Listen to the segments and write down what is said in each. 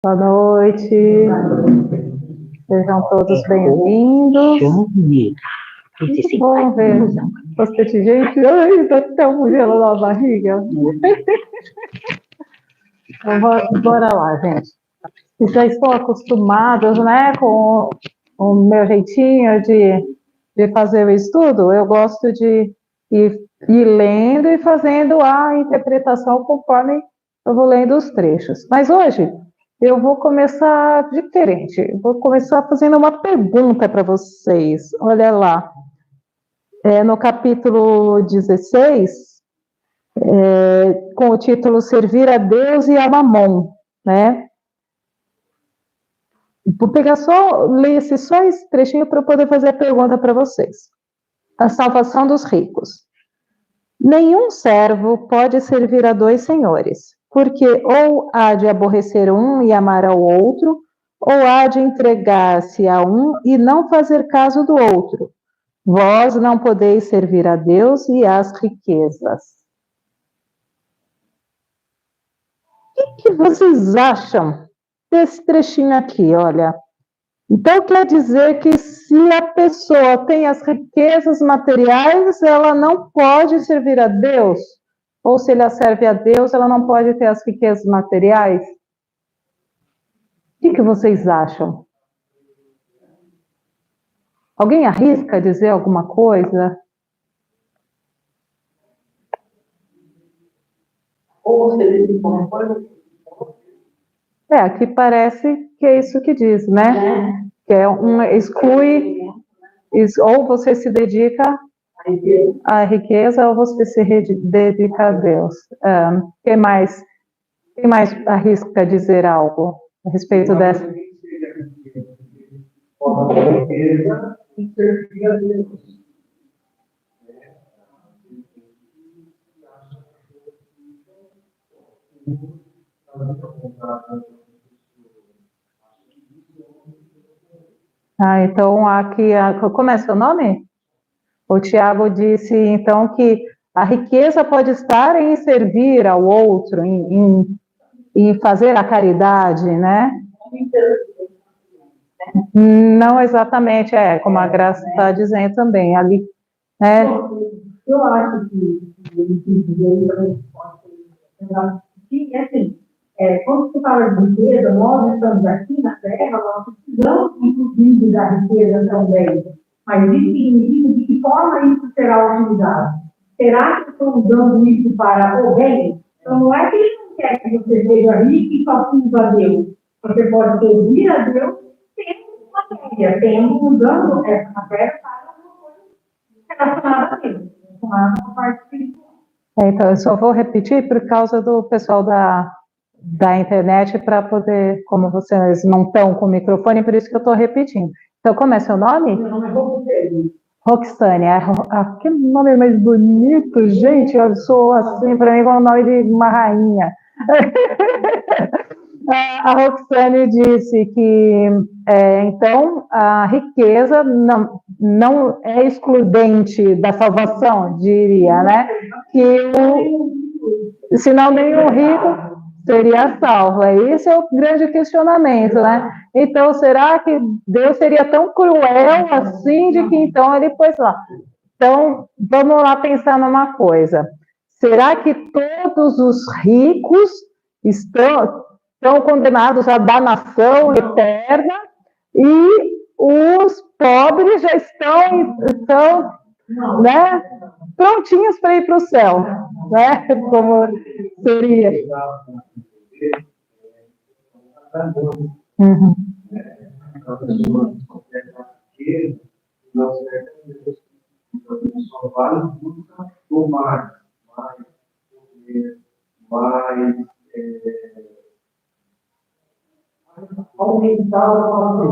Boa noite, sejam todos bem-vindos. Muito bom ver bastante gente. Ai, tá até um gelo na barriga. Então, bora lá, gente. Já estou acostumados, né, com o meu jeitinho de fazer o estudo. Eu gosto de ir lendo e fazendo a interpretação conforme eu vou lendo os trechos. Mas hoje eu vou começar diferente. Vou começar fazendo uma pergunta para vocês. Olha lá. No capítulo 16, com o título Servir a Deus e a Mamon, né? Vou pegar ler só esse trechinho para eu poder fazer a pergunta para vocês. A salvação dos ricos. Nenhum servo pode servir a dois senhores, porque ou há de aborrecer um e amar ao outro, ou há de entregar-se a um e não fazer caso do outro. Vós não podeis servir a Deus e às riquezas. O que vocês acham desse trechinho aqui, olha? Então, quer dizer que se a pessoa tem as riquezas materiais, ela não pode servir a Deus? Ou se ela serve a Deus, ela não pode ter as riquezas materiais? O que vocês acham? Alguém arrisca dizer alguma coisa? Aqui parece que é isso que diz, né? Que é exclui, ou você se dedica à riqueza, ou você se dedica a Deus. Quem mais arrisca dizer algo a respeito dessa? Então aqui, como é seu nome? O Tiago disse, então, que a riqueza pode estar em servir ao outro, em fazer a caridade, né? Não exatamente, como a Graça está dizendo também, ali, né? Eu acho que assim, quando se fala de riqueza, nós estamos aqui na Terra, nós precisamos, inclusive, da riqueza também. Mas isso significa de que forma isso será utilizado? Será que estão usando isso para o bem? Então, não é que ele não quer que você seja rico e só sirva a Deus. Você pode servir a Deus usando essa matéria para uma coisa relacionada a Deus, relacionada à parte espiritual. Então, eu só vou repetir por causa do pessoal da internet, para poder, como vocês não estão com o microfone, por isso que eu estou repetindo. Então, como é seu nome? Meu nome é Roxane. Roxane. Que nome mais bonito, gente. Eu sou assim, para mim, com o nome de uma rainha. A Roxane disse que, então, a riqueza não é excludente da salvação, diria, né? Que senão nenhum rico seria salvo. Esse é o grande questionamento, né? Então, será que Deus seria tão cruel assim, de que então ele pôs lá? Então, vamos lá pensar numa coisa. Será que todos os ricos estão condenados à danação eterna e os pobres já estão né, prontinhos para ir para o céu, né? Como seria? Uhum. Aumentar a nossa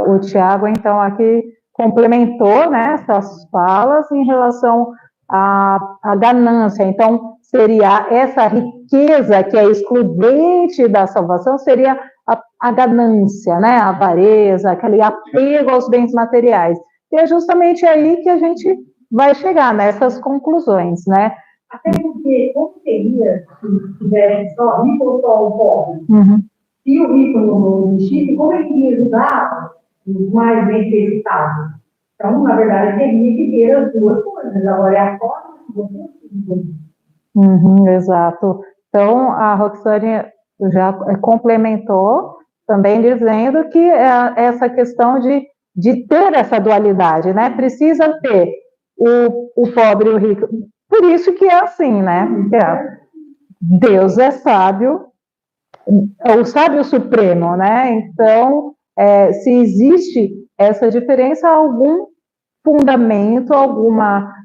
O Tiago, então, aqui complementou, né, essas falas em relação à ganância. Então, seria essa riqueza que é excludente da salvação, seria a ganância, né, a avareza, aquele apego aos bens materiais. e é justamente aí que a gente vai chegar nessas conclusões, né? Até porque, como seria se tivesse só rico ou só o pobre? Se o rico não existisse, como ele iria ajudar os mais necessitados? Então, na verdade, teria que ter as duas coisas. Agora, é a forma que você exato. Então, a Roxane já complementou também dizendo que essa questão de ter essa dualidade, né? Precisa ter o pobre e o rico. Por isso que é assim, né? Deus é sábio, é o sábio supremo, né? Então, se existe essa diferença, algum fundamento, alguma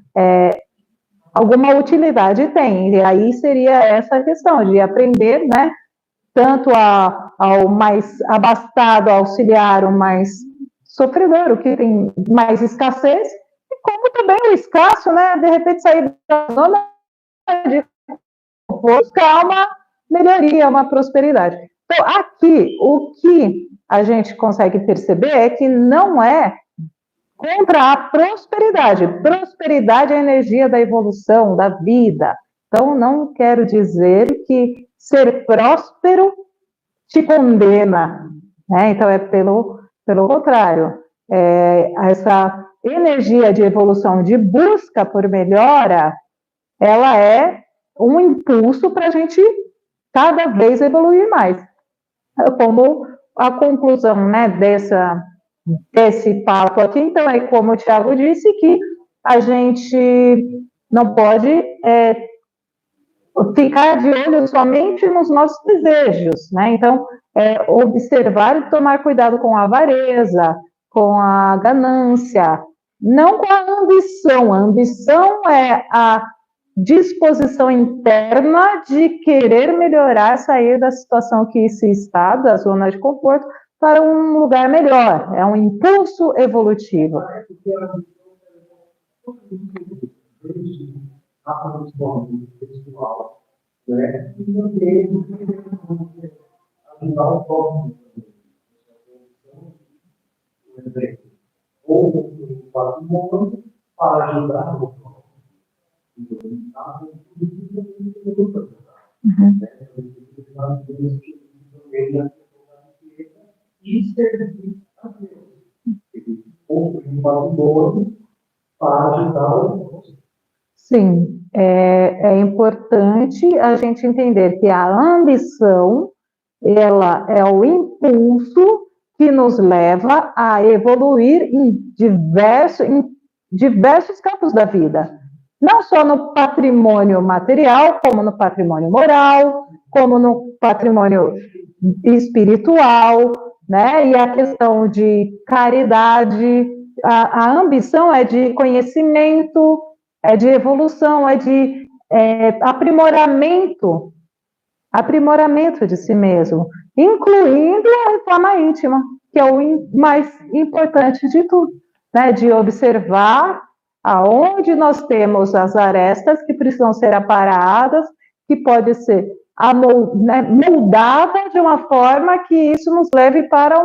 utilidade tem. E aí seria essa questão de aprender, né? Tanto ao mais abastado auxiliar o mais sofredor, o que tem mais escassez, e como também o escasso, né? De repente sair da zona de buscar uma melhoria, uma prosperidade. Então, aqui, o que a gente consegue perceber é que não é contra a prosperidade. Prosperidade é a energia da evolução, da vida. Então, não quero dizer que ser próspero te condena, né? Então, é pelo contrário. Essa energia de evolução, de busca por melhora, ela é um impulso para a gente cada vez evoluir mais. Como a conclusão, né, desse papo aqui, então, é como o Tiago disse, que a gente não pode ficar de olho somente nos nossos desejos, né? Então, observar e tomar cuidado com a avareza, com a ganância, não com a ambição. A ambição é a disposição interna de querer melhorar, sair da situação que se está, da zona de conforto, para um lugar melhor. É um impulso evolutivo. Ou o patrimônio para ajudar o Sim, é importante a gente entender que a ambição, ela é o impulso que nos leva a evoluir em diversos campos da vida. Não só no patrimônio material, como no patrimônio moral, como no patrimônio espiritual, né? E a questão de caridade, a ambição é de conhecimento, é de evolução, é de aprimoramento de si mesmo, incluindo a reforma íntima, que é o mais importante de tudo, né? De observar aonde nós temos as arestas que precisam ser aparadas, que pode ser moldada de uma forma que isso nos leve para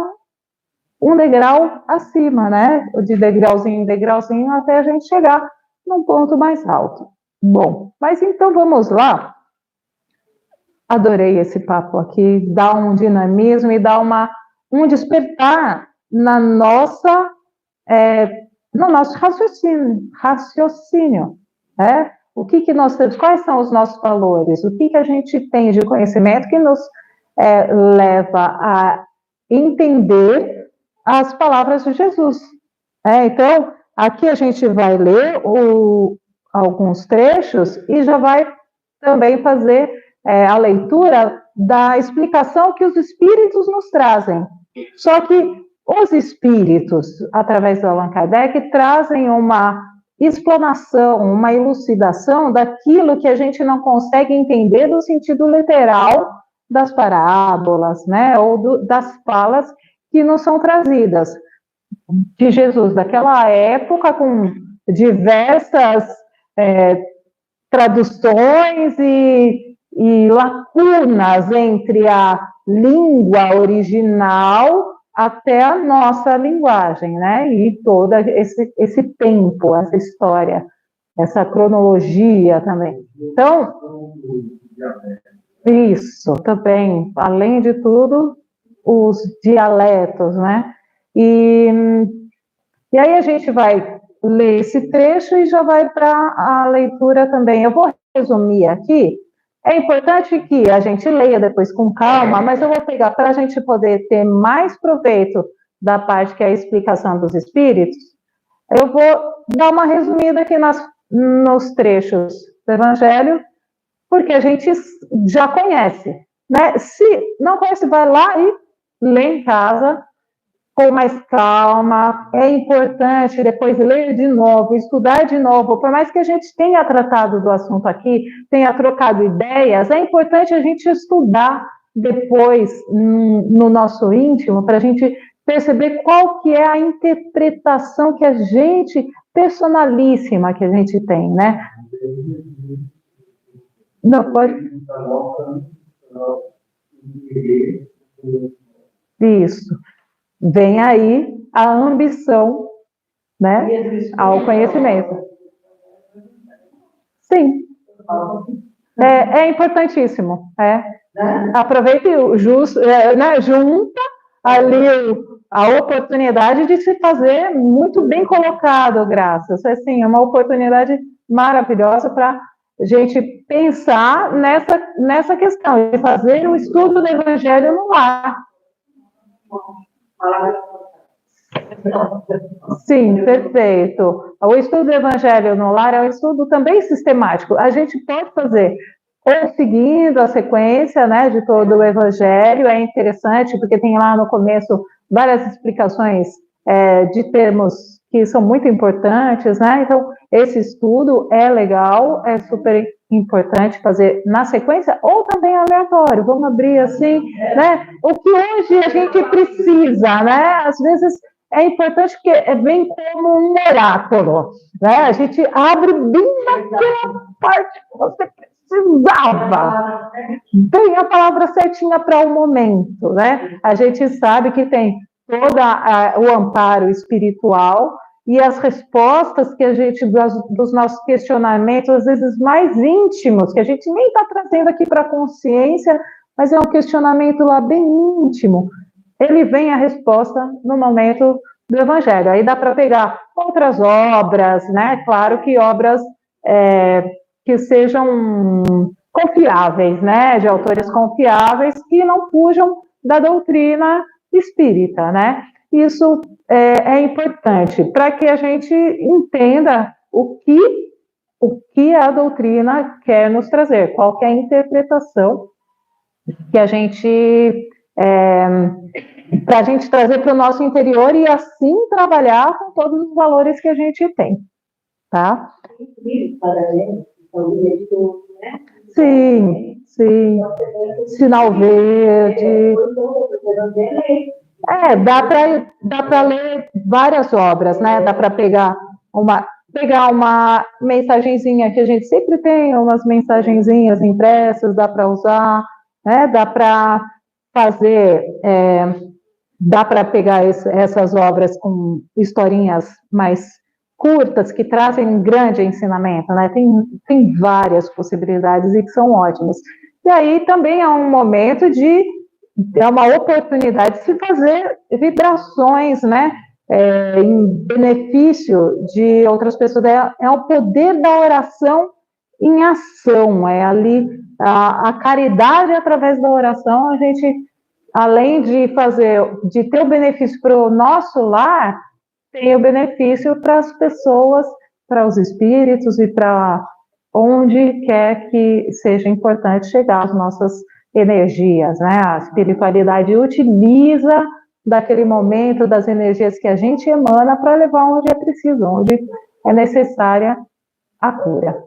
um degrau acima, né? De degrauzinho em degrauzinho, até a gente chegar num ponto mais alto. Bom, mas então vamos lá. Adorei esse papo aqui, dá um dinamismo e dá um despertar no nosso raciocínio, né? O que nós temos, quais são os nossos valores, o que a gente tem de conhecimento que nos leva a entender as palavras de Jesus. Então, aqui a gente vai ler alguns trechos e já vai também fazer a leitura da explicação que os espíritos nos trazem. Só que os espíritos, através do Allan Kardec, trazem uma explanação, uma elucidação daquilo que a gente não consegue entender do sentido literal das parábolas, né, ou das falas que nos são trazidas de Jesus daquela época, com diversas traduções e lacunas entre a língua original até a nossa linguagem, né? E todo esse tempo, essa história, essa cronologia também. Então, isso também, além de tudo, os dialetos, né? E aí a gente vai ler esse trecho e já vai para a leitura também. Eu vou resumir aqui. É importante que a gente leia depois com calma, mas eu vou pegar para a gente poder ter mais proveito da parte que é a explicação dos espíritos. Eu vou dar uma resumida aqui nos trechos do Evangelho, porque a gente já conhece, né? Se não conhece, vai lá e lê em casa, com mais calma. É importante depois ler de novo, estudar de novo. Por mais que a gente tenha tratado do assunto aqui, tenha trocado ideias, é importante a gente estudar depois no nosso íntimo, para a gente perceber qual que é a interpretação que a gente, personalíssima que a gente tem, né? Não, pode... Isso. Vem aí a ambição, né, ao conhecimento. Sim. É importantíssimo. Aproveite né, junta ali a oportunidade de se fazer muito bem colocado, graças. Assim, é uma oportunidade maravilhosa para a gente pensar nessa questão, de fazer o estudo do Evangelho no lar. Sim, perfeito. O estudo do Evangelho no lar é um estudo também sistemático. A gente pode fazer ou seguindo a sequência, né, de todo o Evangelho. É interessante porque tem lá no começo várias explicações de termos que são muito importantes, né? Então, esse estudo é legal, é super importante fazer na sequência ou também aleatório. Vamos abrir assim, né? O que hoje a gente precisa, né? Às vezes é importante porque é bem como um oráculo, né? A gente abre bem naquela parte que você precisava. Tem a palavra certinha para o momento, né? A gente sabe que tem todo o amparo espiritual e as respostas que a gente, dos nossos questionamentos, às vezes mais íntimos, que a gente nem está trazendo aqui para a consciência, mas é um questionamento lá bem íntimo. Ele vem a resposta no momento do Evangelho. Aí dá para pegar outras obras, né? Claro que obras que sejam confiáveis, né? De autores confiáveis, que não fujam da doutrina espírita, né? Isso é importante para que a gente entenda o que a doutrina quer nos trazer, qual que é a interpretação que a gente para a gente trazer para o nosso interior e assim trabalhar com todos os valores que a gente tem, tá? Sim, sim. Sinal verde. Dá para ler várias obras, né? Dá para pegar uma mensagenzinha, que a gente sempre tem umas mensagenzinhas impressas, dá para usar, né? Dá para fazer, dá para pegar essas obras com historinhas mais curtas, que trazem um grande ensinamento, né? Tem várias possibilidades e que são ótimas. E aí também é um momento é uma oportunidade de se fazer vibrações, né? Em benefício de outras pessoas. É o poder da oração em ação, é ali a caridade através da oração. A gente, além de ter o benefício para o nosso lar, tem o benefício para as pessoas, para os espíritos e para onde quer que seja importante chegar as nossas energias, né? A espiritualidade utiliza daquele momento, das energias que a gente emana para levar onde é preciso, onde é necessária a cura.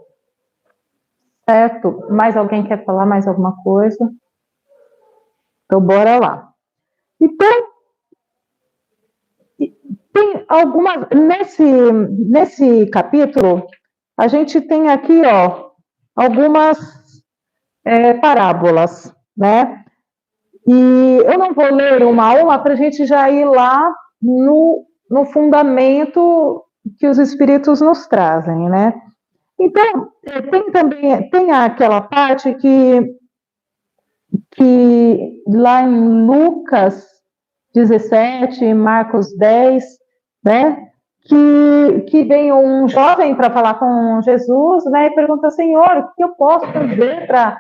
Certo? Mais alguém quer falar mais alguma coisa? Então, bora lá. Então, tem algumas... Nesse capítulo, a gente tem aqui, ó, algumas parábolas, né? E eu não vou ler uma a uma para a gente já ir lá no fundamento que os Espíritos nos trazem, né? Então, tem aquela parte que lá em Lucas 17, Marcos 10, né? Que vem um jovem para falar com Jesus, né? E pergunta, Senhor, o que eu posso fazer para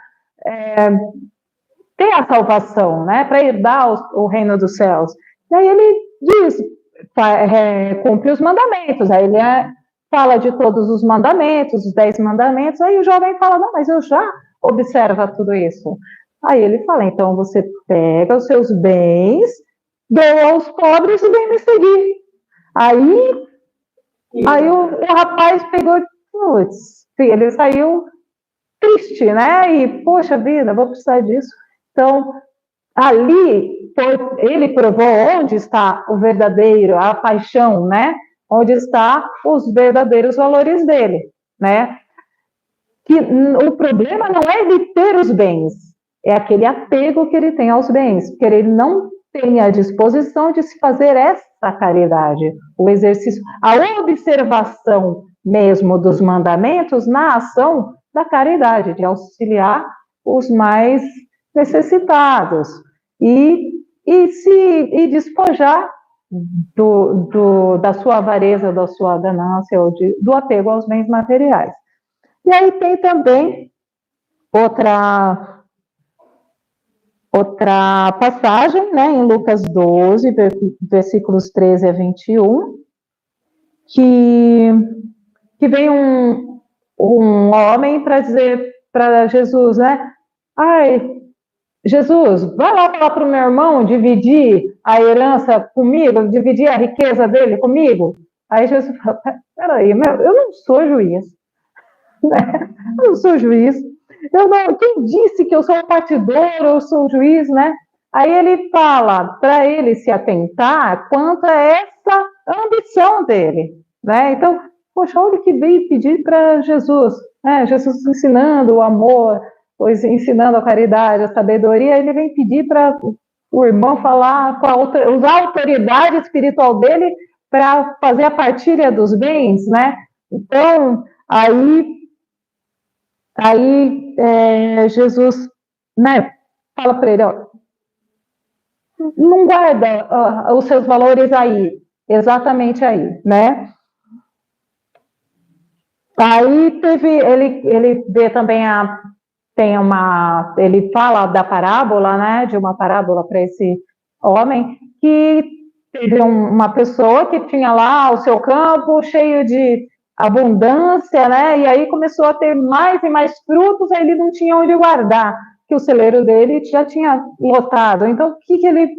ter a salvação, né? Para herdar o reino dos céus. E aí ele diz, cumpre os mandamentos. Aí ele fala de todos os mandamentos, os 10 mandamentos. Aí o jovem fala, não, mas eu já observo tudo isso. Aí ele fala, então você pega os seus bens, doa aos pobres e vem me seguir. Aí o rapaz pegou, putz, ele saiu triste, né? E, poxa vida, vou precisar disso. Então, ali, ele provou onde está o verdadeiro, a paixão, né? Onde está os verdadeiros valores dele, né? Que o problema não é ele ter os bens, é aquele apego que ele tem aos bens, porque ele não tem a disposição de se fazer essa caridade, o exercício, a observação mesmo dos mandamentos na ação da caridade, de auxiliar os mais necessitados e despojar da sua avareza, da sua ganância, ou do apego aos bens materiais. E aí tem também outra passagem, né, em Lucas 12, versículos 13 a 21, que vem um homem para dizer para Jesus, né, ai, Jesus, vai lá falar para o meu irmão dividir a herança comigo, dividir a riqueza dele comigo. Aí Jesus fala, peraí, eu não sou juiz. Eu não sou juiz. Quem disse que eu sou um partidor ou sou um juiz, né? Aí ele fala para ele se atentar quanto a essa ambição dele, né? Então, poxa, olha o que veio pedir para Jesus, né? Jesus ensinando o amor, pois ensinando a caridade, a sabedoria, ele vem pedir para o irmão falar, usar a autoridade espiritual dele para fazer a partilha dos bens, né? Então, aí Jesus, né, fala para ele, ó, não guarda os seus valores aí, exatamente aí, né? Aí ele vê também ele fala da parábola, né, de uma parábola para esse homem, que teve uma pessoa que tinha lá o seu campo cheio de abundância, né? E aí começou a ter mais e mais frutos, aí ele não tinha onde guardar, que o celeiro dele já tinha lotado. Então, o que ele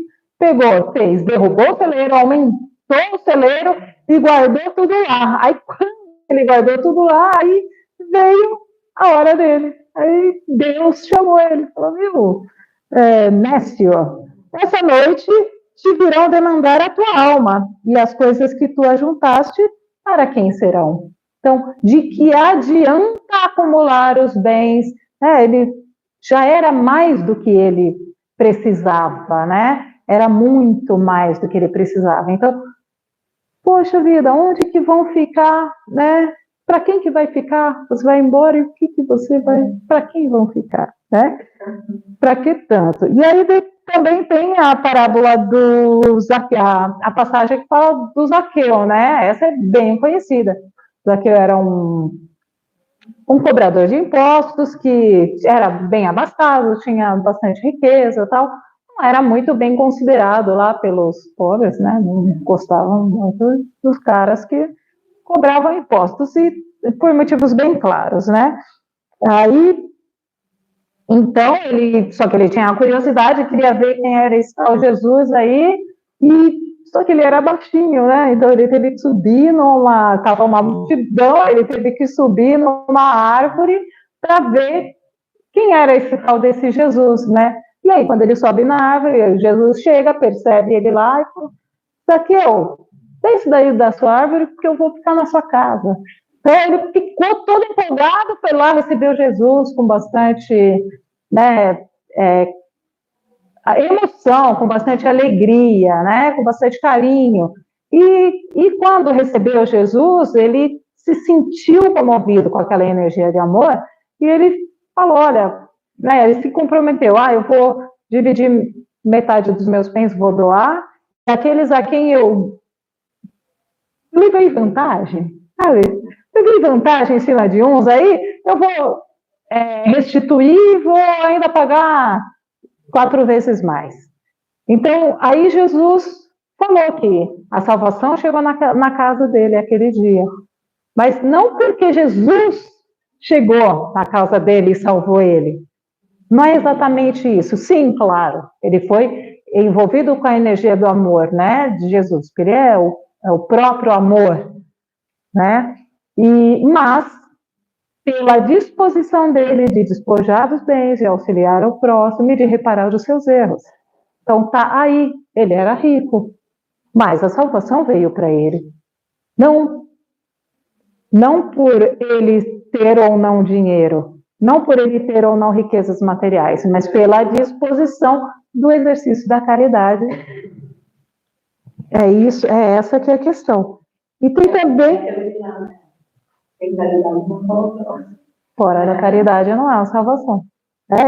fez? Derrubou o celeiro, aumentou o celeiro e guardou tudo lá. Aí, quando ele guardou tudo lá, aí veio a hora dele. Aí Deus chamou ele, falou, Nécio, essa noite te virão demandar a tua alma, e as coisas que tu ajuntaste, para quem serão? Então, de que adianta acumular os bens? Ele já era mais do que ele precisava, né? Era muito mais do que ele precisava. Então, poxa vida, onde que vão ficar, né? Para quem que vai ficar? Você vai embora e o que você vai... Para quem vão ficar, né? Para que tanto? E aí também tem a parábola do Zaqueu, a passagem que fala do Zaqueu, né? Essa é bem conhecida. Zaqueu era um cobrador de impostos que era bem abastado, tinha bastante riqueza e tal, não era muito bem considerado lá pelos pobres, né? Não gostavam muito dos caras que cobravam impostos, e por motivos bem claros, né? Aí, então, só que ele tinha a curiosidade, queria ver quem era esse tal Jesus aí, só que ele era baixinho, né? Então ele teve que subir estava uma multidão, ele teve que subir numa árvore para ver quem era esse tal desse Jesus, né? E aí, quando ele sobe na árvore, Jesus chega, percebe ele lá e fala, Zaqueu, desce daí da sua árvore, porque eu vou ficar na sua casa. Então, ele ficou todo empolgado, foi lá, recebeu Jesus com bastante, né, a emoção, com bastante alegria, né? Com bastante carinho. E quando recebeu Jesus, ele se sentiu comovido com aquela energia de amor e ele falou, olha, né, ele se comprometeu, eu vou dividir metade dos meus bens, vou doar, aqueles a quem eu levei vantagem, sabe? Levei vantagem em cima de uns, aí eu vou restituir e vou ainda pagar 4 vezes mais. Então, aí Jesus falou que a salvação chegou na casa dele aquele dia. Mas não porque Jesus chegou na casa dele e salvou ele. Não é exatamente isso. Sim, claro, ele foi envolvido com a energia do amor, né, de Jesus, porque ele é o próprio amor, né? Mas, pela disposição dele de despojar dos bens, de auxiliar o próximo e de reparar os seus erros. Então, tá aí, ele era rico, mas a salvação veio para ele. Não por ele ter ou não dinheiro, não por ele ter ou não riquezas materiais, mas pela disposição do exercício da caridade. É essa que é a questão. E tem também... Fora da caridade não há salvação.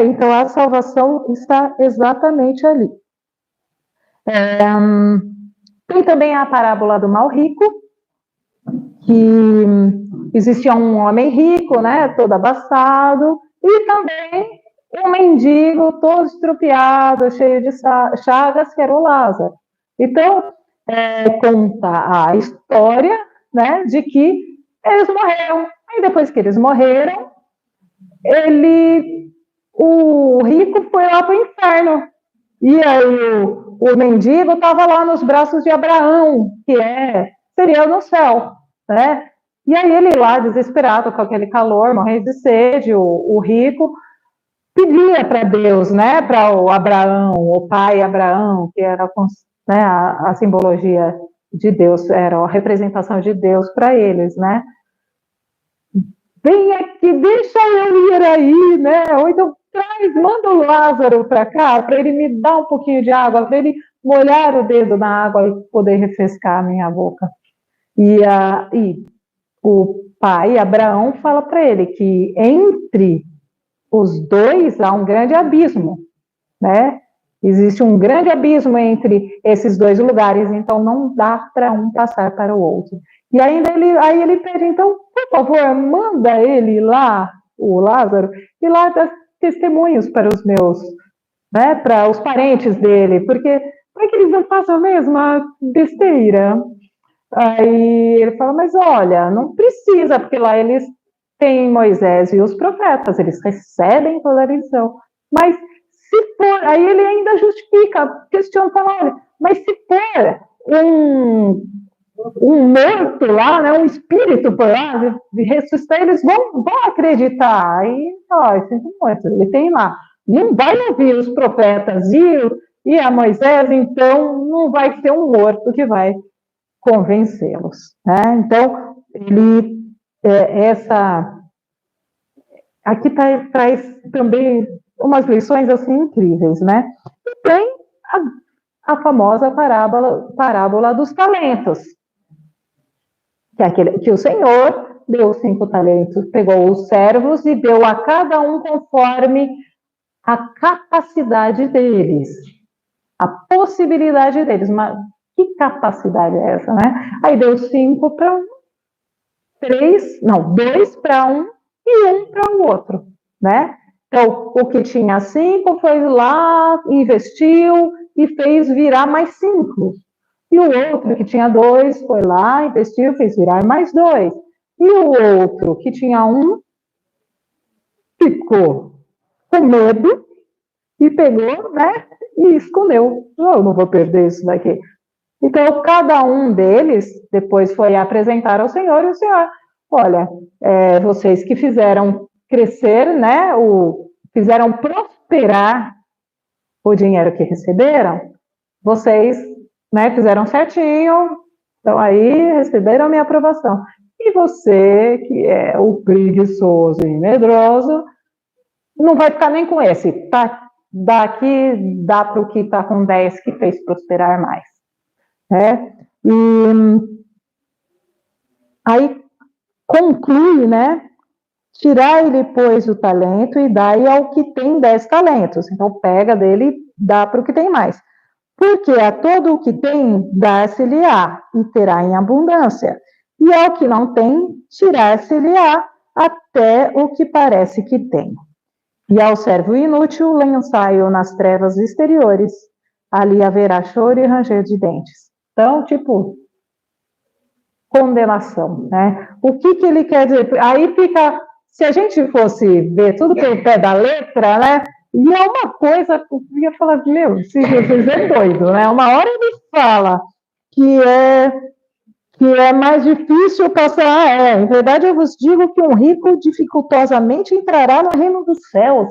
Então a salvação está exatamente ali. Tem também a parábola do mal rico, que existia um homem rico, né, todo abastado, e também um mendigo todo estrupiado, cheio de chagas, que era o Lázaro. Então, conta a história, né, de que eles morreram. Aí depois que eles morreram, o rico foi lá para o inferno. E aí o mendigo estava lá nos braços de Abraão, que seria no céu, né? E aí ele lá, desesperado com aquele calor, morrendo de sede, o rico pedia para Deus, né? Para o Abraão, o pai Abraão, que era, né, a simbologia de Deus, era a representação de Deus para eles, né? Vem aqui, deixa eu ir aí, né? Ou então manda o Lázaro para cá, para ele me dar um pouquinho de água, para ele molhar o dedo na água e poder refrescar a minha boca. E o pai, Abraão, fala para ele que entre os dois há um grande abismo, né? Existe um grande abismo entre esses dois lugares, então não dá para um passar para o outro. E ainda ele pede, então, por favor, manda ele lá, o Lázaro, e lá dar testemunhos para os meus, né, para os parentes dele, porque para que eles não façam a mesma besteira. Aí ele fala, mas olha, não precisa, porque lá eles têm Moisés e os profetas, eles recebem toda a lição. Mas se for, aí ele ainda justifica, questiona, fala, olha, mas se for um morto lá, né, um espírito por lá, de ressuscitar, eles vão acreditar. Aí, sinto muito, ele tem lá. Não vai ouvir os profetas e a Moisés, então não vai ser um morto que vai convencê-los, né? Então, ele, aqui traz também umas lições assim incríveis, né? E tem a famosa parábola dos talentos, que o Senhor deu 5 talentos, pegou os servos e deu a cada um conforme a capacidade deles, a possibilidade deles. Mas que capacidade é essa, né? Aí deu 5 para um, 2 para um e 1 para o outro, né? Então, o que tinha 5 foi lá, investiu e fez virar mais 5. E o outro que tinha 2 foi lá, investiu, fez virar mais 2. E o outro que tinha 1 ficou com medo e pegou, né? E escondeu. Eu não vou perder isso daqui. Então, cada um deles depois foi apresentar ao Senhor, e o Senhor, olha, vocês que fizeram crescer, né, fizeram prosperar o dinheiro que receberam, vocês, né, fizeram certinho, então aí receberam a minha aprovação. E você, que é o preguiçoso e medroso, não vai ficar nem com esse, tá daqui dá para o que está com 10 que fez prosperar mais. Né? E aí conclui, né? Tirai-lhe, pois, o talento e dai ao que tem 10 talentos. Então, pega dele e dá para o que tem mais. Porque a todo o que tem, dar-se-lhe-á, e terá em abundância. E ao que não tem, tirar-se-lhe-á, até o que parece que tem. E ao servo inútil, lançai-o nas trevas exteriores. Ali haverá choro e ranger de dentes. Então, tipo, condenação, né? O que ele quer dizer? Aí fica, se a gente fosse ver tudo pelo pé da letra, né? E é uma coisa, eu ia falar, meu, se Jesus é doido, né? Uma hora ele fala que é mais difícil passar. Em verdade, eu vos digo que um rico dificultosamente entrará no reino dos céus.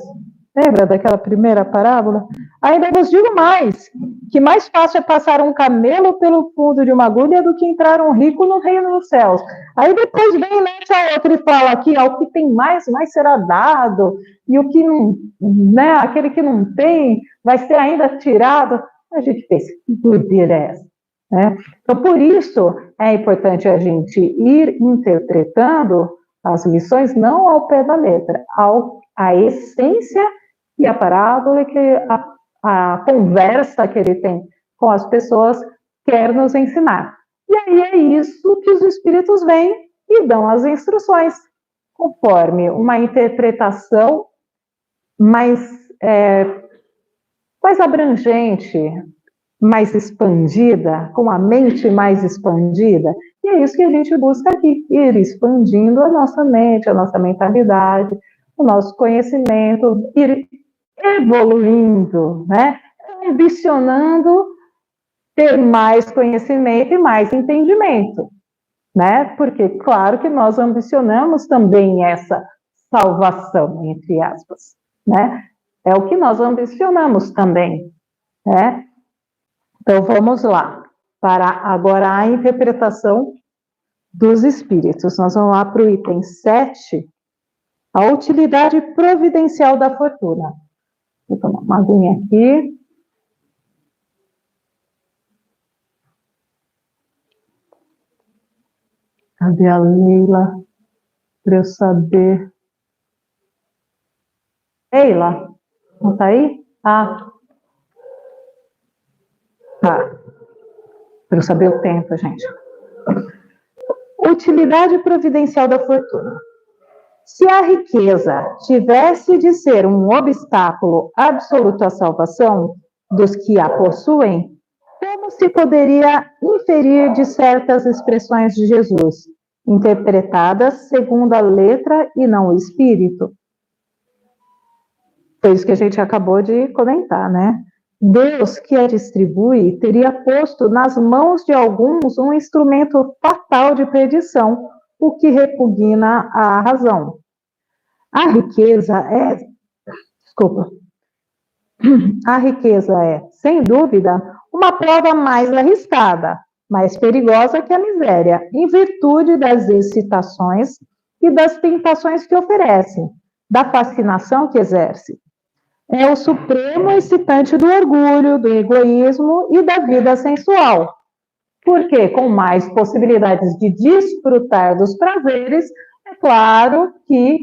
Lembra daquela primeira parábola? Ainda vos digo mais, que mais fácil é passar um camelo pelo fundo de uma agulha do que entrar um rico no reino dos céus. Aí depois vem nessa outra e fala aqui, o que tem mais será dado, e o que não, né, aquele que não tem vai ser ainda tirado. A gente pensa, que doideira é essa? Né? Então, por isso, é importante a gente ir interpretando as lições não ao pé da letra, à essência e a parábola que a conversa que ele tem com as pessoas quer nos ensinar. E aí é isso que os espíritos vêm e dão as instruções, conforme uma interpretação mais abrangente, mais expandida, com a mente mais expandida. E é isso que a gente busca aqui, ir expandindo a nossa mente, a nossa mentalidade, o nosso conhecimento, ir evoluindo, né? Ambicionando ter mais conhecimento e mais entendimento, né? Porque, claro que nós ambicionamos também essa salvação, entre aspas, né? É o que nós ambicionamos também, né? Então, vamos lá, para agora a interpretação dos espíritos. Nós vamos lá para o item 7, a utilidade providencial da fortuna. Vou tomar uma aguinha aqui. Cadê a Leila? Para eu saber. Leila, não está aí? Ah. Tá. Para eu saber o tempo, gente. Utilidade providencial da fortuna. Se a riqueza tivesse de ser um obstáculo absoluto à salvação dos que a possuem, como se poderia inferir de certas expressões de Jesus, interpretadas segundo a letra e não o espírito? Foi isso que a gente acabou de comentar, né? Deus, que a distribui, teria posto nas mãos de alguns um instrumento fatal de perdição, o que repugna à razão. A riqueza é, sem dúvida, uma prova mais arriscada, mais perigosa que a miséria, em virtude das excitações e das tentações que oferece, da fascinação que exerce. É o supremo excitante do orgulho, do egoísmo e da vida sensual. Porque, com mais possibilidades de desfrutar dos prazeres, é claro que,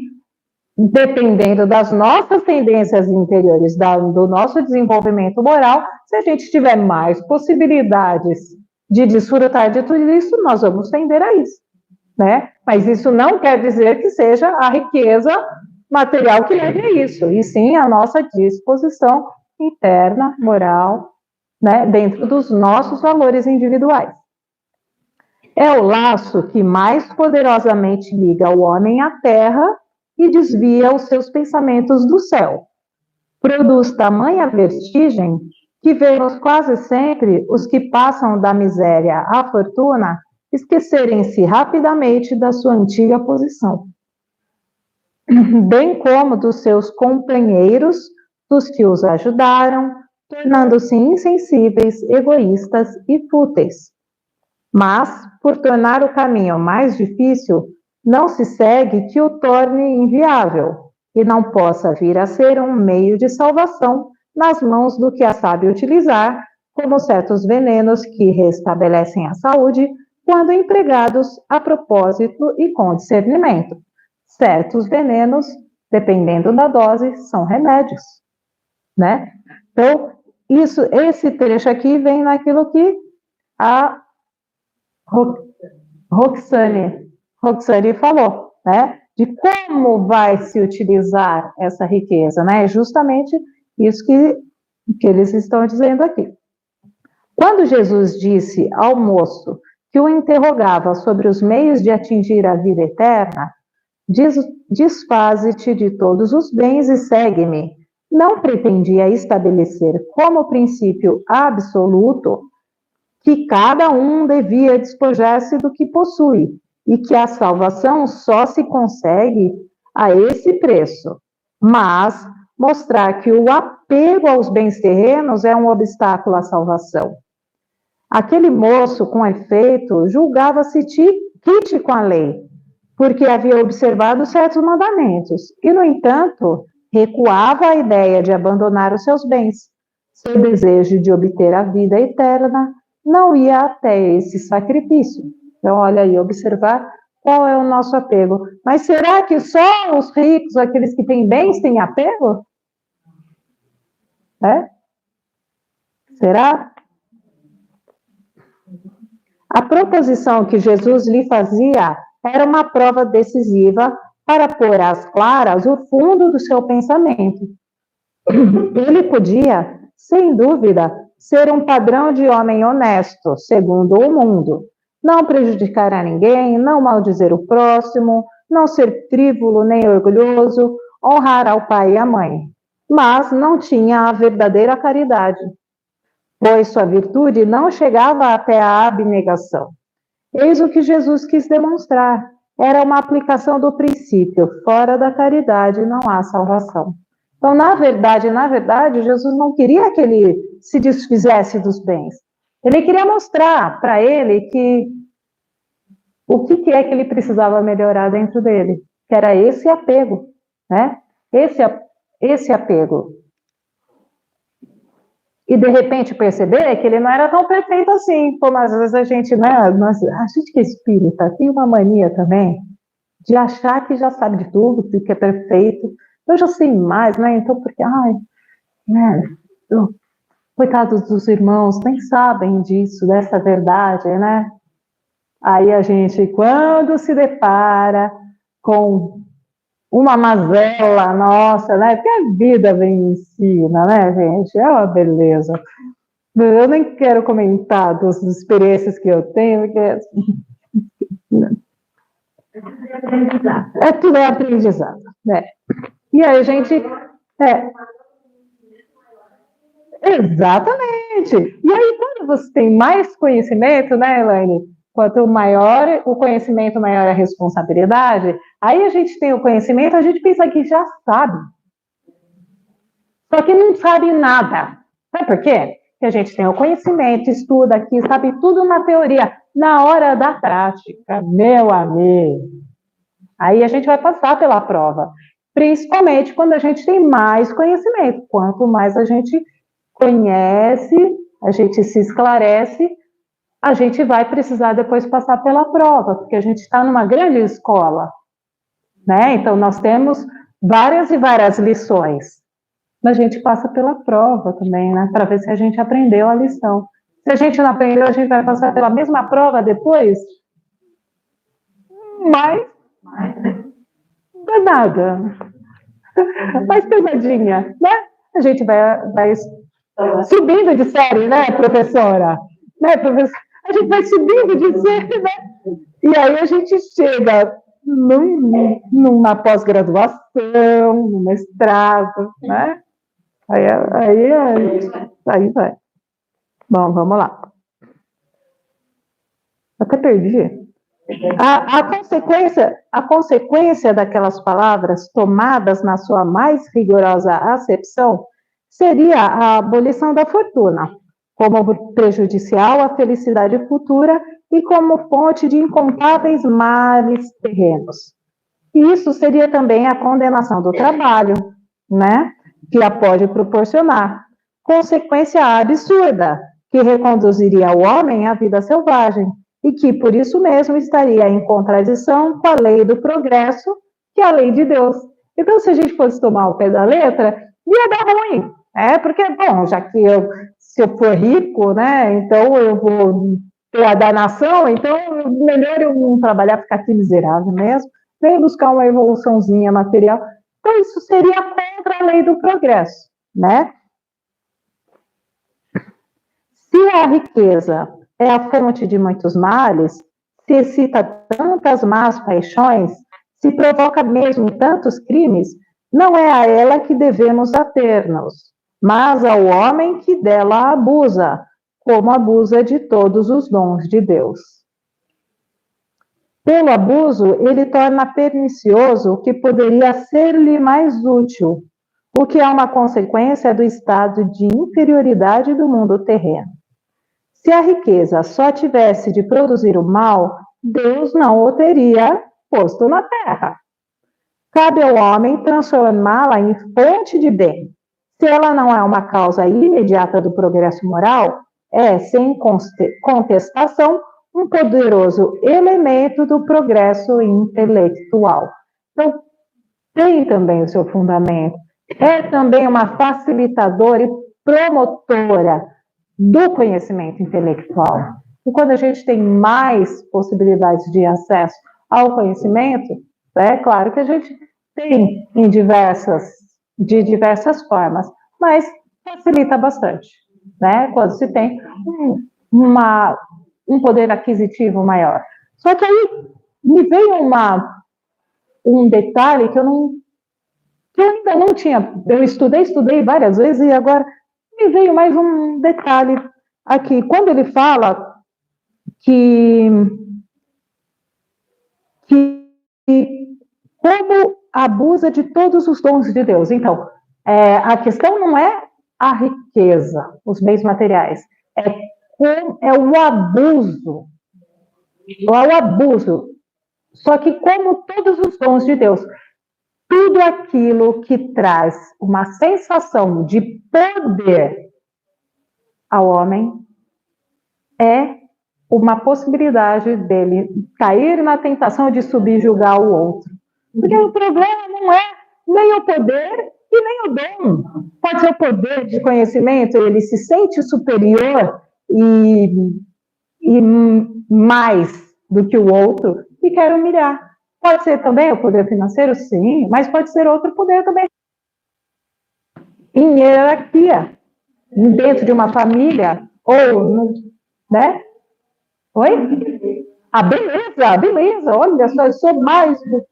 dependendo das nossas tendências interiores, do nosso desenvolvimento moral, se a gente tiver mais possibilidades de desfrutar de tudo isso, nós vamos tender a isso, né? Mas isso não quer dizer que seja a riqueza material que leve a isso, e sim a nossa disposição interna, moral, né, dentro dos nossos valores individuais. É o laço que mais poderosamente liga o homem à terra e desvia os seus pensamentos do céu. Produz tamanha vertigem que vemos quase sempre os que passam da miséria à fortuna esquecerem-se rapidamente da sua antiga posição, bem como dos seus companheiros, dos que os ajudaram, tornando-se insensíveis, egoístas e fúteis. Mas, por tornar o caminho mais difícil, não se segue que o torne inviável e não possa vir a ser um meio de salvação nas mãos do que a sabe utilizar, como certos venenos que restabelecem a saúde, quando empregados a propósito e com discernimento. Certos venenos, dependendo da dose, são remédios, né? Então, esse trecho aqui vem naquilo que a Roxane falou, né? De como vai se utilizar essa riqueza, né? É justamente isso que eles estão dizendo aqui. Quando Jesus disse ao moço que o interrogava sobre os meios de atingir a vida eterna, desfaze-te de todos os bens e segue-me, não pretendia estabelecer como princípio absoluto que cada um devia despojar-se do que possui e que a salvação só se consegue a esse preço, mas mostrar que o apego aos bens terrenos é um obstáculo à salvação. Aquele moço, com efeito, julgava-se quite com a lei, porque havia observado certos mandamentos, e, no entanto, recuava à ideia de abandonar os seus bens. Seu desejo de obter a vida eterna não ia até esse sacrifício. Então, olha aí, observar qual é o nosso apego. Mas será que só os ricos, aqueles que têm bens, têm apego? É? Será? A proposição que Jesus lhe fazia era uma prova decisiva para pôr às claras o fundo do seu pensamento. Ele podia, sem dúvida, ser um padrão de homem honesto, segundo o mundo, não prejudicar a ninguém, não maldizer o próximo, não ser frívolo nem orgulhoso, honrar ao pai e à mãe. Mas não tinha a verdadeira caridade, pois sua virtude não chegava até a abnegação. Eis o que Jesus quis demonstrar. Era uma aplicação do princípio, fora da caridade não há salvação. Então, na verdade, Jesus não queria que ele se desfizesse dos bens. Ele queria mostrar para ele que o que é que ele precisava melhorar dentro dele, que era esse apego, né? Esse apego. E, de repente, perceber que ele não era tão perfeito assim, como às vezes a gente, né, a gente que é espírita tem uma mania também de achar que já sabe de tudo, que é perfeito. Eu já sei mais, né, então, porque, né, coitados dos irmãos, nem sabem disso, dessa verdade, né? Aí a gente, quando se depara com uma mazela nossa, né? Porque a vida vem em ensina, né, gente? É uma beleza. Eu nem quero comentar das experiências que eu tenho, porque tudo é aprendizado, né? E aí a gente... Exatamente. E aí, quando você tem mais conhecimento, né, Elaine? Quanto maior o conhecimento, maior a responsabilidade. Aí a gente tem o conhecimento, a gente pensa que já sabe. Só que não sabe nada. Sabe por quê? Porque a gente tem o conhecimento, estuda aqui, sabe tudo na teoria. Na hora da prática, meu amigo, aí a gente vai passar pela prova. Principalmente quando a gente tem mais conhecimento. Quanto mais a gente conhece, a gente se esclarece, a gente vai precisar depois passar pela prova, porque a gente está numa grande escola, né? Então, nós temos várias e várias lições. Mas a gente passa pela prova também, né? Para ver se a gente aprendeu a lição. Se a gente não aprendeu, a gente vai passar pela mesma prova depois? Mas não é nada. Mais pesadinha, né? A gente vai subindo de série, né, professora? Né, professora? A gente vai subindo de série, né? E aí a gente chega numa pós-graduação, no mestrado, né? Aí vai. Bom, vamos lá. Até perdi. A consequência daquelas palavras tomadas na sua mais rigorosa acepção seria a abolição da fortuna, como prejudicial à felicidade futura e como fonte de incontáveis males terrenos. E isso seria também a condenação do trabalho, né, que a pode proporcionar, consequência absurda, que reconduziria o homem à vida selvagem, e que, por isso mesmo, estaria em contradição com a lei do progresso, que é a lei de Deus. Então, se a gente fosse tomar o pé da letra, ia dar ruim, porque, bom, já que se eu for rico, né, então eu vou ter a da nação, então melhor eu não trabalhar, ficar aqui miserável mesmo, nem buscar uma evoluçãozinha material. Então, isso seria contra a lei do progresso, né? Se a riqueza é a fonte de muitos males, se excita tantas más paixões, se provoca mesmo tantos crimes, não é a ela que devemos ater-nos, mas ao homem que dela abusa, como abusa de todos os dons de Deus. Pelo abuso, ele torna pernicioso o que poderia ser-lhe mais útil, o que é uma consequência do estado de inferioridade do mundo terreno. Se a riqueza só tivesse de produzir o mal, Deus não o teria posto na terra. Cabe ao homem transformá-la em fonte de bem. Se ela não é uma causa imediata do progresso moral, é, sem contestação, um poderoso elemento do progresso intelectual. Então, tem também o seu fundamento. É também uma facilitadora e promotora do conhecimento intelectual. E quando a gente tem mais possibilidades de acesso ao conhecimento, é claro que a gente tem de diversas formas, mas facilita bastante, né? Quando se tem um poder aquisitivo maior. Só que aí me veio um detalhe que eu ainda não tinha. Eu estudei várias vezes e agora me veio mais um detalhe aqui. Quando ele fala que como abusa de todos os dons de Deus. Então, a questão não é a riqueza, os bens materiais, é o abuso. É o abuso. Só que como todos os dons de Deus, tudo aquilo que traz uma sensação de poder ao homem é uma possibilidade dele cair na tentação de subjugar o outro. Porque o problema não é nem o poder e nem o dom. Pode ser o poder de conhecimento, ele se sente superior e mais do que o outro e quer humilhar. Pode ser também o poder financeiro, sim, mas pode ser outro poder também. Em hierarquia, dentro de uma família, ou, né? Oi? Beleza, olha só, eu sou mais do...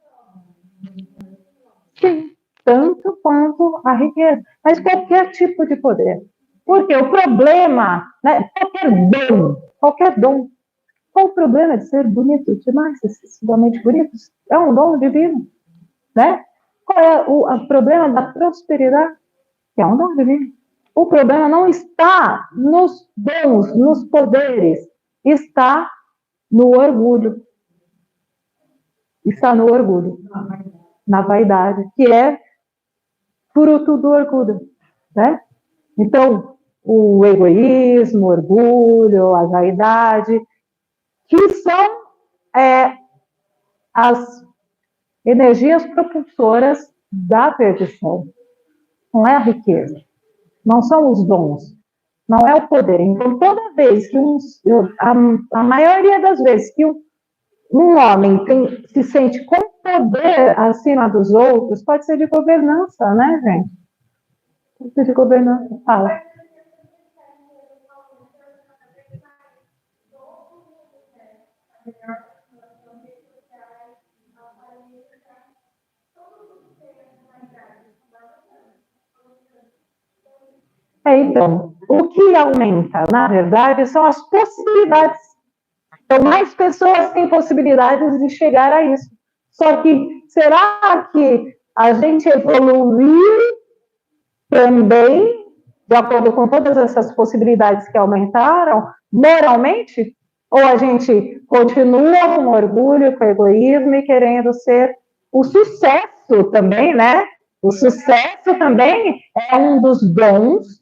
Sim, tanto quanto a riqueza, mas qualquer tipo de poder. Porque o problema, né, qualquer dom, qual o problema de ser bonito demais, excessivamente bonito? É um dom divino, né? Qual é o problema da prosperidade? É um dom divino. O problema não está nos dons, nos poderes, está no orgulho. Está no orgulho, na vaidade, que é fruto do orgulho, né? Então, o egoísmo, o orgulho, a vaidade, que são as energias propulsoras da perdição. Não é a riqueza, não são os dons, não é o poder. Então, toda vez que a maioria das vezes que um homem se sente com poder acima dos outros, pode ser de governança, né, gente? Pode ser de governança. Fala. Então, o que aumenta, na verdade, são as possibilidades. Então, mais pessoas têm possibilidades de chegar a isso. Só que, será que a gente evoluiu também, de acordo com todas essas possibilidades que aumentaram, moralmente? Ou a gente continua com orgulho, com egoísmo e querendo ser o sucesso também, né? O sucesso também é um dos dons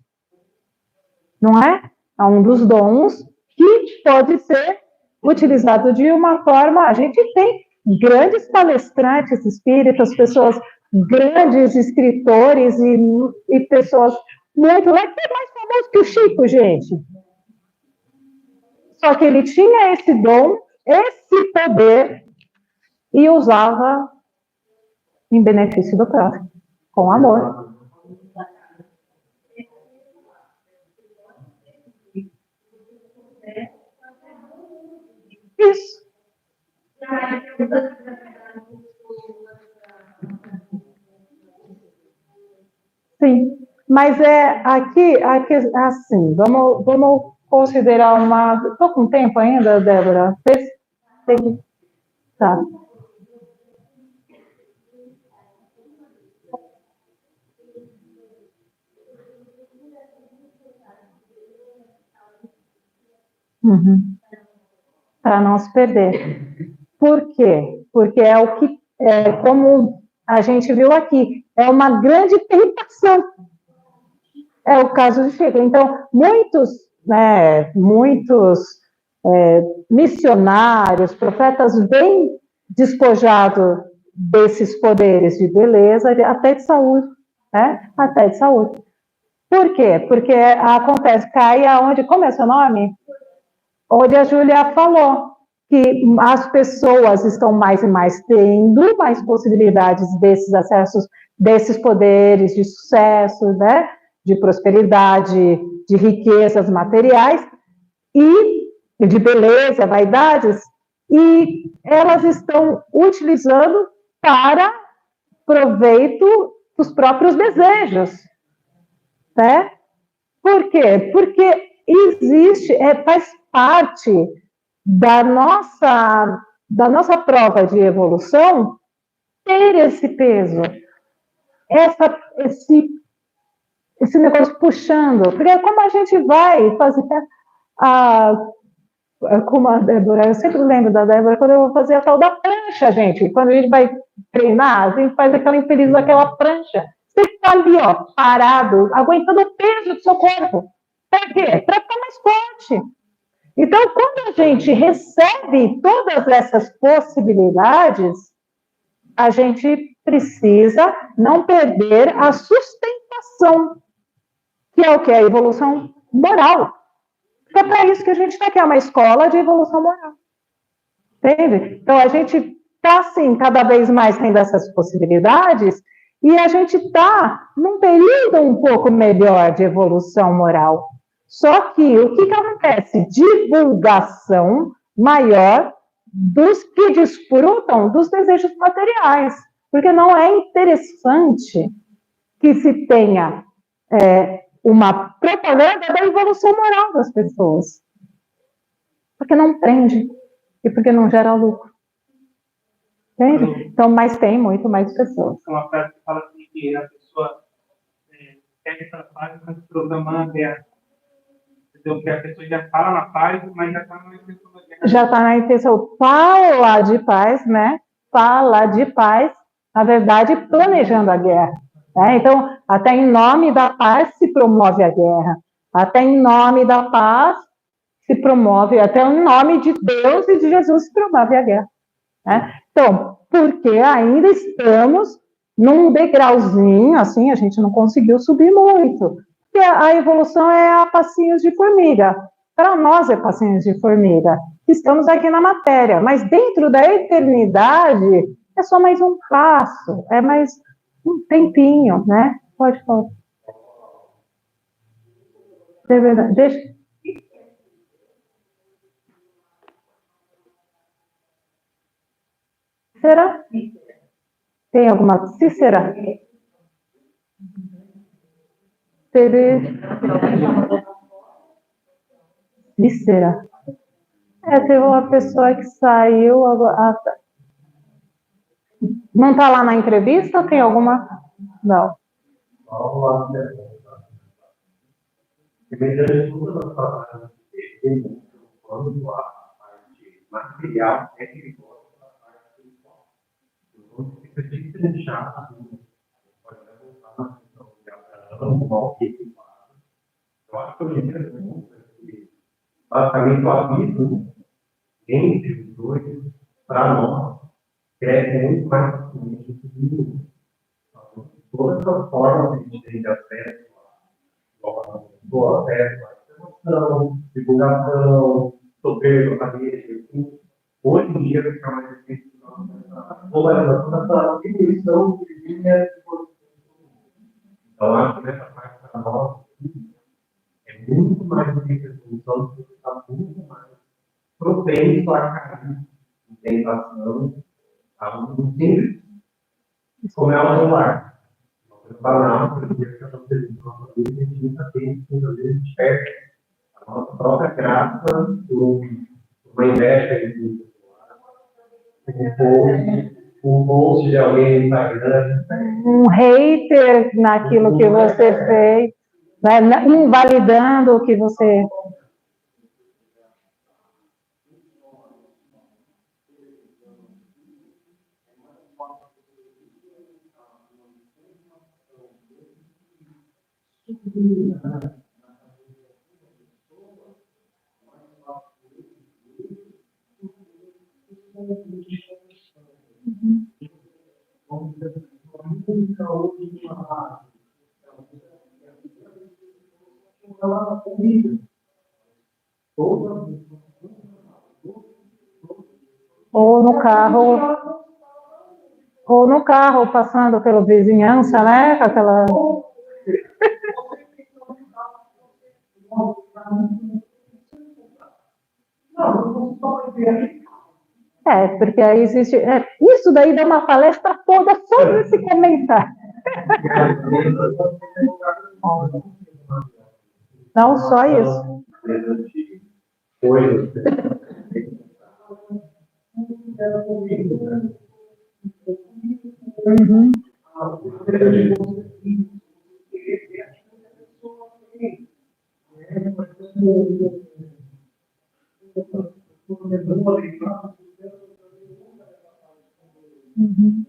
não é? É um dos dons que pode ser utilizado de uma forma. A gente tem grandes palestrantes espíritas, pessoas, grandes escritores e pessoas muito. É mais famoso que o Chico, gente. Só que ele tinha esse dom, esse poder, e usava em benefício do próximo, com amor. Isso. Sim, mas aqui assim, vamos considerar uma. Estou com tempo ainda, Débora? Tá. Uhum. Para não se perder. Por quê? Porque é o que, como a gente viu aqui, é uma grande tentação. É o caso de Chico. Então, muitos missionários, profetas, bem despojados desses poderes de beleza, até de saúde, né? Até de saúde. Por quê? Porque acontece, cai aonde, como é seu nome? Onde a Júlia falou, que as pessoas estão mais e mais tendo mais possibilidades desses acessos, desses poderes de sucesso, né? De prosperidade, de riquezas materiais e de beleza, vaidades, e elas estão utilizando para proveito dos próprios desejos, né? Por quê? Porque existe, faz parte da nossa prova de evolução ter esse peso, esse negócio puxando. Porque como a gente vai fazer como a Débora, eu sempre lembro da Débora, quando eu vou fazer a tal da prancha, gente. Quando a gente vai treinar, a gente faz aquela infeliz daquela prancha. Você está ali, ó, parado, aguentando o peso do seu corpo. Para quê? Para ficar mais forte. Então, quando a gente recebe todas essas possibilidades, a gente precisa não perder a sustentação, que é o que? A evolução moral. É para isso que a gente está aqui, é uma escola de evolução moral. Entende? Então, a gente está, assim, cada vez mais tendo essas possibilidades e a gente está num período um pouco melhor de evolução moral. Só que o que acontece? Divulgação maior dos que desfrutam dos desejos materiais. Porque não é interessante que se tenha uma propaganda da evolução moral das pessoas. Porque não prende e porque não gera lucro. Entende? Então, mas tem muito mais pessoas. É uma frase que fala assim, que a pessoa pede para a paz, mas programando a guerra. Entendeu? Que a pessoa já fala na paz, mas já está na intenção da guerra. Já está na intenção. Fala de paz, né? Fala de paz, na verdade, planejando a guerra. Né? Então, até em nome da paz se promove a guerra. Até em nome da paz se promove, até em nome de Deus e de Jesus se promove a guerra. Né? Então, porque ainda estamos num degrauzinho, assim, a gente não conseguiu subir muito. Porque a evolução é a passinhos de formiga. Para nós é passinhos de formiga. Estamos aqui na matéria, mas dentro da eternidade é só mais um passo, é mais um tempinho, né? Pode falar. É verdade. Deixa. Será? Tem alguma? Cícera? Cícera? Teve uma pessoa que saiu. Não está lá na entrevista? Tem alguma? Não. Quando a parte material é que ele gosta da parte espiritual. Então, fica diferenciado, pode voltar na questão de Abraão, que ele fala, Eu acho que hoje em dia, basicamente, o abismo entre os dois, para nós, cresce muito mais facilmente do que o mundo. Todas as formas que a gente tem de acesso à informação, divulgação, sobre a rede, hoje em dia fica mais difícil. A globalização dessa diminuição de linhas de produção. Então, acho que nessa parte para nós é muito mais difícil a solução, porque está muito mais propenso a cair em tentação, a um simples, como é o celular. Banal, porque a nossa vida, a gente nunca tem, muitas vezes, a gente perde a nossa própria graça por uma inveja de um post de alguém no Instagram. Um hater naquilo que você fez, né? Invalidando o que você... Ou no carro, passando pela vizinhança, né? Com aquela... Porque aí existe... isso daí dá uma palestra toda só nesse comentário. Não só isso. Uhum. Uhum.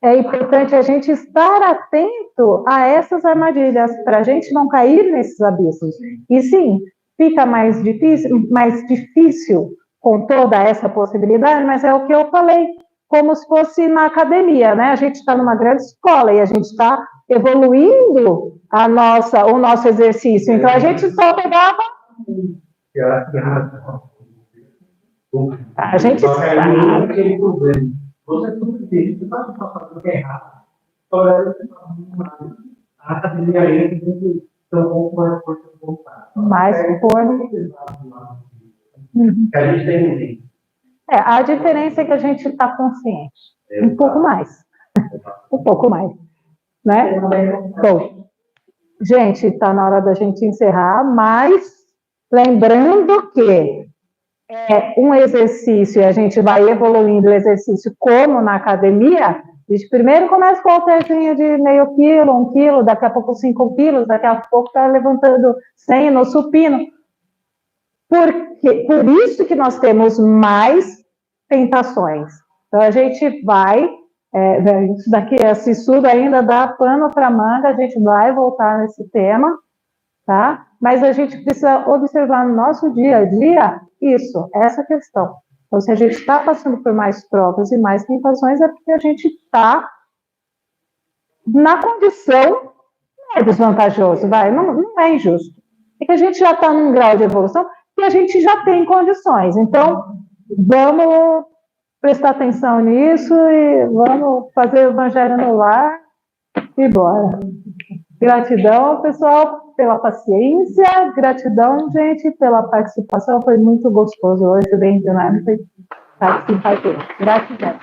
É importante a gente estar atento a essas armadilhas, para a gente não cair nesses abismos. E sim, fica mais difícil com toda essa possibilidade, mas é o que eu falei, como se fosse na academia, né? A gente está numa grande escola e a gente está evoluindo o nosso exercício. Então, a gente só pegava... A gente sabe. Você é tudo isso, você está fazendo errado. A academia entra tem um pouco mais força de vontade. Mais força. Que a gente tem. A diferença é que a gente está consciente. Um pouco mais. Um pouco mais. Né? Bom, gente, está na hora da gente encerrar, mas lembrando que é um exercício, e a gente vai evoluindo o exercício como na academia. A gente primeiro começa com a halterzinha de meio quilo, 1 quilo, daqui a pouco 5 quilos, daqui a pouco está levantando 100 no supino. Por isso que nós temos mais tentações. Então, a gente vai, isso daqui, esse estudo ainda dá pano para manga, a gente vai voltar nesse tema, tá? Mas a gente precisa observar no nosso dia a dia essa questão. Então, se a gente está passando por mais provas e mais tentações, é porque a gente está na condição, não é desvantajoso, não é injusto. É que a gente já está num grau de evolução que a gente já tem condições. Então, vamos prestar atenção nisso e vamos fazer o evangelho no lar e bora. Gratidão, pessoal, pela paciência. Gratidão, gente, pela participação. Foi muito gostoso hoje, bem dinâmico participar aqui. Gratidão.